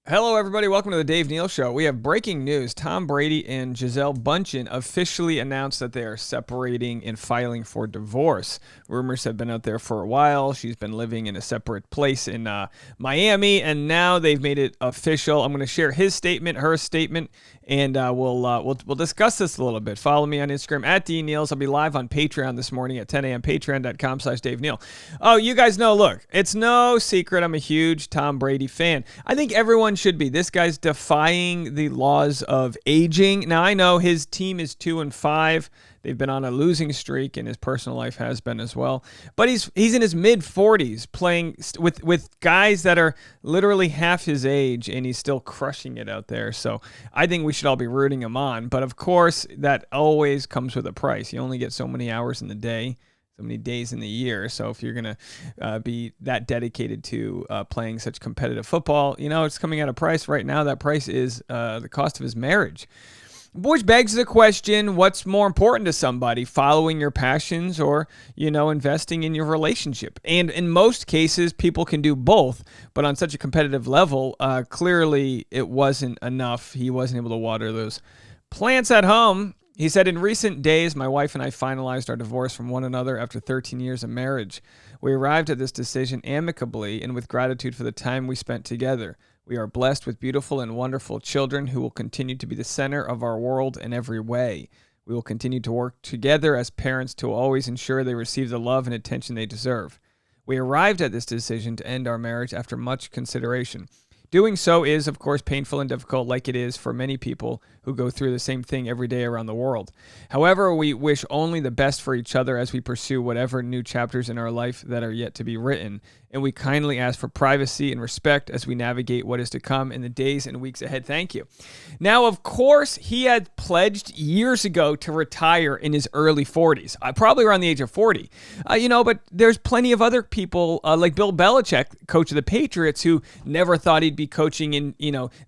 Hello, everybody. Welcome to the Dave Neal Show. We have breaking news. Tom Brady and Gisele Bündchen officially announced that they are separating and filing for divorce. Rumors have been out there for a while. She's been living in a separate place in Miami, and now they've made it official. I'm going to share his statement, her statement, and we'll discuss this a little bit. Follow me on Instagram at DNeals. I'll be live on Patreon this morning at 10 a.m. Patreon.com/Dave Neal. Oh, you guys know, look, it's no secret I'm a huge Tom Brady fan. I think everyone should be. This guy's defying the laws of aging. Now, I know his team is 2-5. They've been on a losing streak, and his personal life has been as well. But he's in his mid-40s playing with guys that are literally half his age, and he's still crushing it out there. So I think we should all be rooting him on. But, of course, that always comes with a price. You only get so many hours in the day, so many days in the year. So if you're going to be that dedicated to playing such competitive football, you know, it's coming at a price. Right now, that price is the cost of his marriage. Which begs the question, what's more important to somebody, following your passions or, you know, investing in your relationship? And in most cases, people can do both, but on such a competitive level, clearly it wasn't enough. He wasn't able to water those plants at home. He said, in recent days, my wife and I finalized our divorce from one another after 13 years of marriage. We arrived at this decision amicably and with gratitude for the time we spent together. We are blessed with beautiful and wonderful children who will continue to be the center of our world in every way. We will continue to work together as parents to always ensure they receive the love and attention they deserve. We arrived at this decision to end our marriage after much consideration. Doing so is, of course, painful and difficult, like it is for many people who go through the same thing every day around the world. However, we wish only the best for each other as we pursue whatever new chapters in our life that are yet to be written, and we kindly ask for privacy and respect as we navigate what is to come in the days and weeks ahead. Thank you. Now, of course, he had pledged years ago to retire in his early 40s, probably around the age of 40. But there's plenty of other people like Bill Belichick, coach of the Patriots, who never thought he'd be coaching in,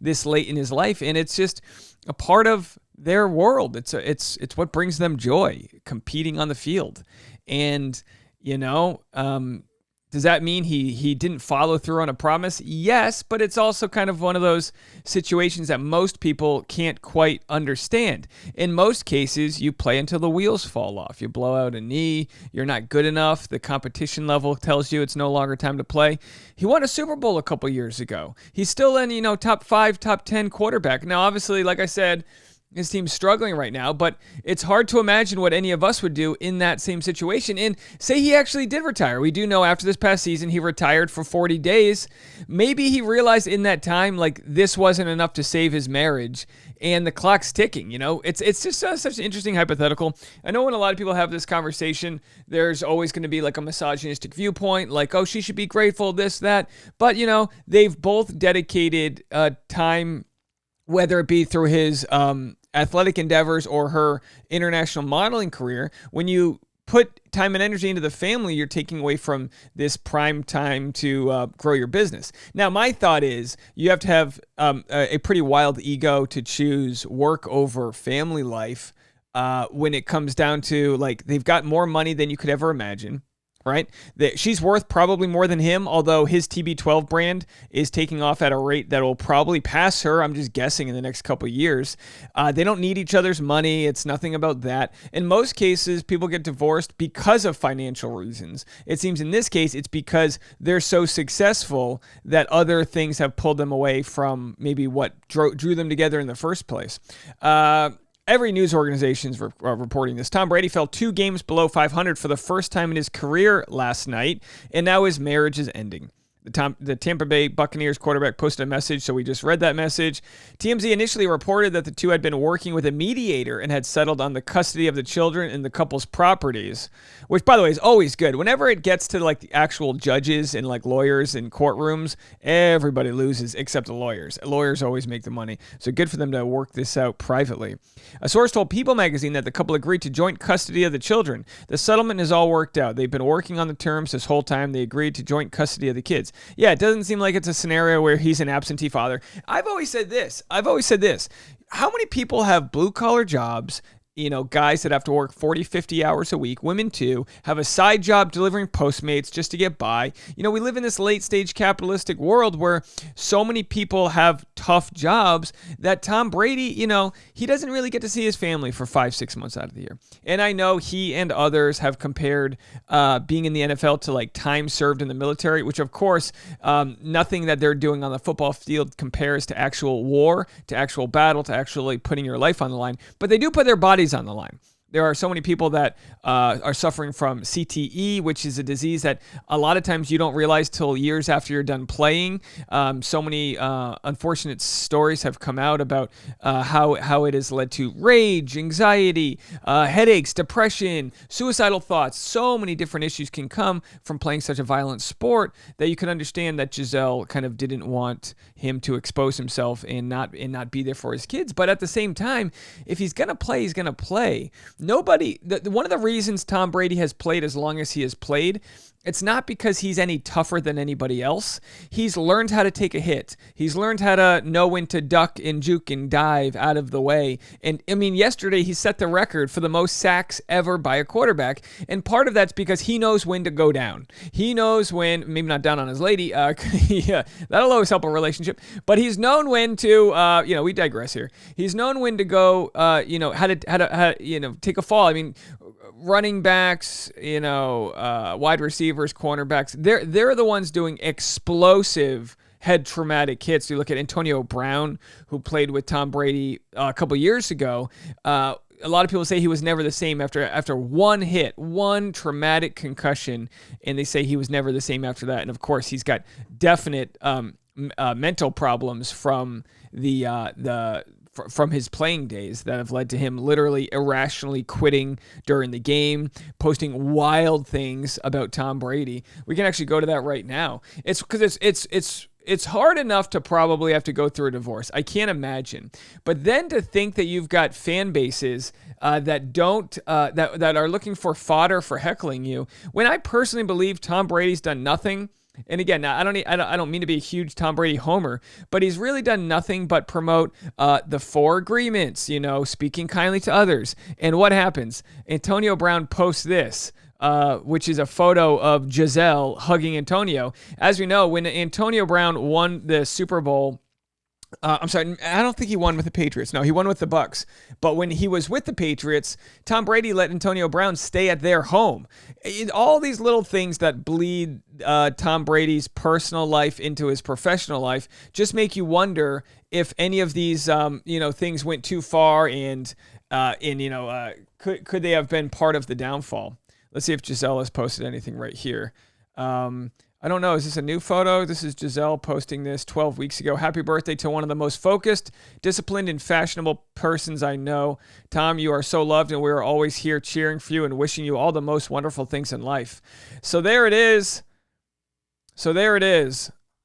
this late in his life, and it's just a part of their world. It's what brings them joy, competing on the field. And does that mean he didn't follow through on a promise? Yes, but it's also kind of one of those situations that most people can't quite understand. In most cases, you play until the wheels fall off. You blow out a knee, you're not good enough, the competition level tells you it's no longer time to play. He won a Super Bowl a couple years ago. He's still in, top 5, top 10 quarterback. Now, obviously, like I said, his team's struggling right now, but it's hard to imagine what any of us would do in that same situation. And say he actually did retire. We do know after this past season, he retired for 40 days. Maybe he realized in that time, like, this wasn't enough to save his marriage, and the clock's ticking, It's just such an interesting hypothetical. I know when a lot of people have this conversation, there's always going to be like a misogynistic viewpoint, like, oh, she should be grateful, this, that. But, they've both dedicated time, whether it be through his athletic endeavors or her international modeling career. When you put time and energy into the family, you're taking away from this prime time to grow your business. Now, my thought is you have to have a pretty wild ego to choose work over family life when it comes down to, like, they've got more money than you could ever imagine. Right? She's worth probably more than him, although his TB12 brand is taking off at a rate that will probably pass her, I'm just guessing, in the next couple of years. They don't need each other's money. It's nothing about that. In most cases, people get divorced because of financial reasons. It seems in this case, it's because they're so successful that other things have pulled them away from maybe what drew them together in the first place. Every news organization is reporting this. Tom Brady fell 2 games below 500 for the first time in his career last night, and now his marriage is ending. The Tampa Bay Buccaneers quarterback posted a message, so we just read that message. TMZ initially reported that the two had been working with a mediator and had settled on the custody of the children and the couple's properties, which, by the way, is always good. Whenever it gets to, like, the actual judges and, like, lawyers in courtrooms, everybody loses except the lawyers. Lawyers always make the money, so good for them to work this out privately. A source told People magazine that the couple agreed to joint custody of the children. The settlement is all worked out. They've been working on the terms this whole time. They agreed to joint custody of the kids. Yeah, it doesn't seem like it's a scenario where he's an absentee father. I've always said this. How many people have blue-collar jobs, guys that have to work 40, 50 hours a week, women too, have a side job delivering Postmates just to get by. We live in this late-stage capitalistic world where so many people have tough jobs that Tom Brady, he doesn't really get to see his family for 5-6 months out of the year. And I know he and others have compared being in the NFL to like time served in the military, which of course, nothing that they're doing on the football field compares to actual war, to actual battle, to actually putting your life on the line. But they do put their bodies on the line. There are so many people that are suffering from CTE, which is a disease that a lot of times you don't realize till years after you're done playing. So many unfortunate stories have come out about how it has led to rage, anxiety, headaches, depression, suicidal thoughts. So many different issues can come from playing such a violent sport that you can understand that Gisele kind of didn't want him to expose himself and not be there for his kids. But at the same time, if he's going to play, he's going to play. One of the reasons Tom Brady has played as long as he has played, it's not because he's any tougher than anybody else. He's learned how to take a hit. He's learned how to know when to duck and juke and dive out of the way. And I mean, yesterday he set the record for the most sacks ever by a quarterback. And part of that's because he knows when to go down. He knows when, maybe not down on his lady, yeah, that'll always help a relationship. But he's known when to, we digress here. He's known when to go, how to take a fall. I mean, running backs, wide receivers, cornerbacks, they're the ones doing explosive head traumatic hits. You look at Antonio Brown, who played with Tom Brady a couple years ago. A lot of people say he was never the same after one hit, one traumatic concussion, and they say he was never the same after that. And of course, he's got definite mental problems from from his playing days that have led to him literally irrationally quitting during the game, posting wild things about Tom Brady. We can actually go to that right now. It's because it's hard enough to probably have to go through a divorce. I can't imagine. But then to think that you've got fan bases that are looking for fodder for heckling you, when I personally believe Tom Brady's done nothing. And again, I don't mean to be a huge Tom Brady homer, but he's really done nothing but promote the 4 agreements, speaking kindly to others. And what happens? Antonio Brown posts this, which is a photo of Gisele hugging Antonio. As we know, when Antonio Brown won the Super Bowl, I'm sorry, I don't think he won with the Patriots. No, he won with the Bucks. But when he was with the Patriots, Tom Brady let Antonio Brown stay at their home. All these little things that bleed Tom Brady's personal life into his professional life just make you wonder if any of these, things went too far and could they have been part of the downfall? Let's see if Gisele has posted anything right here. I don't know. Is this a new photo? This is Gisele posting this 12 weeks ago. Happy birthday to one of the most focused, disciplined, and fashionable persons I know. Tom, you are so loved, and we are always here cheering for you and wishing you all the most wonderful things in life. So there it is.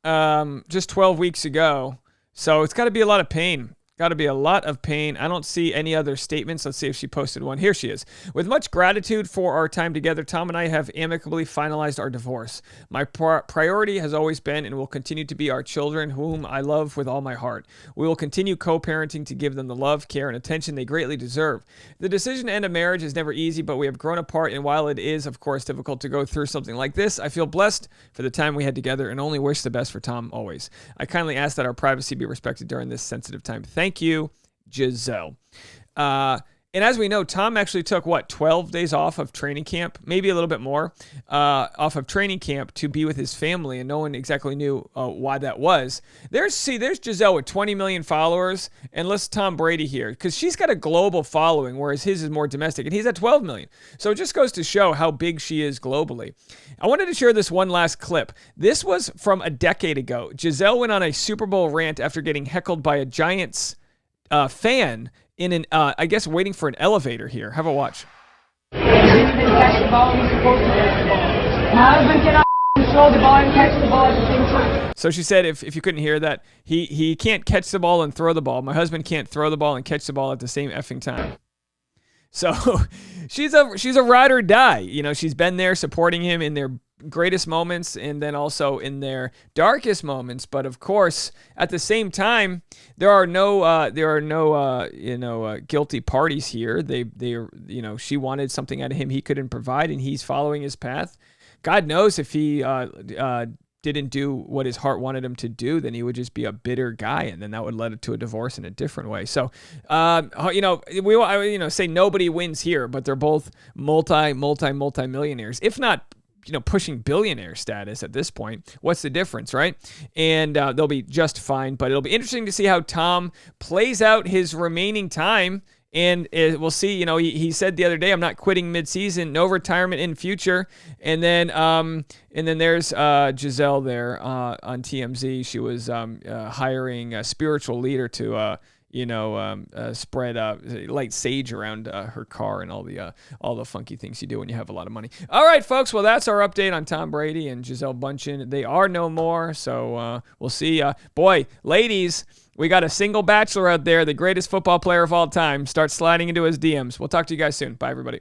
Just 12 weeks ago. So it's got to be a lot of pain. Got to be a lot of pain. I don't see any other statements. Let's see if she posted one. Here she is. With much gratitude for our time together, Tom and I have amicably finalized our divorce. My priority has always been and will continue to be our children, whom I love with all my heart. We will continue co-parenting to give them the love, care, and attention they greatly deserve. The decision to end a marriage is never easy, but we have grown apart, and while it is, of course, difficult to go through something like this, I feel blessed for the time we had together and only wish the best for Tom always. I kindly ask that our privacy be respected during this sensitive time. Thank you, Gisele. And as we know, Tom actually took, 12 days off of training camp, maybe a little bit more, off of training camp to be with his family, and no one exactly knew why that was. There's Gisele with 20 million followers, and let's Tom Brady here, because she's got a global following, whereas his is more domestic, and he's at 12 million. So it just goes to show how big she is globally. I wanted to share this one last clip. This was from a decade ago. Gisele went on a Super Bowl rant after getting heckled by a Giants fan in an, waiting for an elevator here. Have a watch. My husband cannot throw the ball and catch the ball at the same time. So she said, if you couldn't hear that, he can't catch the ball and throw the ball. My husband can't throw the ball and catch the ball at the same effing time. So she's a ride or die. She's been there supporting him in their greatest moments and then also in their darkest moments. But of course, at the same time, there are no guilty parties here. She wanted something out of him he couldn't provide, and he's following his path. God knows if he didn't do what his heart wanted him to do, then he would just be a bitter guy, and then that would lead to a divorce in a different way. So, say nobody wins here, but they're both multi-millionaires, if not, pushing billionaire status at this point. What's the difference, right? And they'll be just fine, but it'll be interesting to see how Tom plays out his remaining time. And we'll see, he said the other day, I'm not quitting mid-season, no retirement in future. And then there's Gisele there on TMZ. She was hiring a spiritual leader to, spread light sage around her car and all the funky things you do when you have a lot of money. All right, folks. Well, that's our update on Tom Brady and Gisele Bündchen. They are no more, so we'll see. Boy, ladies, we got a single bachelor out there, the greatest football player of all time. Start sliding into his DMs. We'll talk to you guys soon. Bye, everybody.